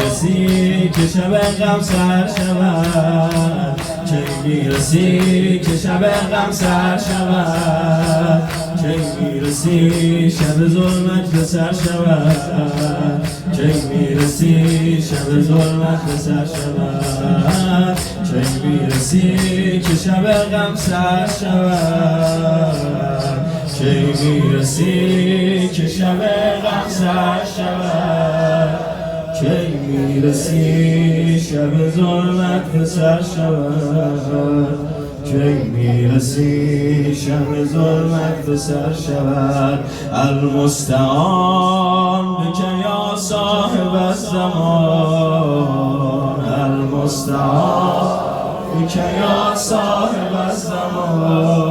میرسی که شب غم سر شود، چه میرسی که شب غم سر شود، چه میرسی شب ظلمت به سر شود، چه میرسی شب ظلمت به سر شود، چه میرسی که شب غم سر شود، چه میرسی که شب غم سر شود، چه میرسی شب ظلمت به سر شود، چه میرسی شب ظلمت به سر شود. المستعان بک یا صاحب الزمان، المستعان بک یا صاحب الزمان،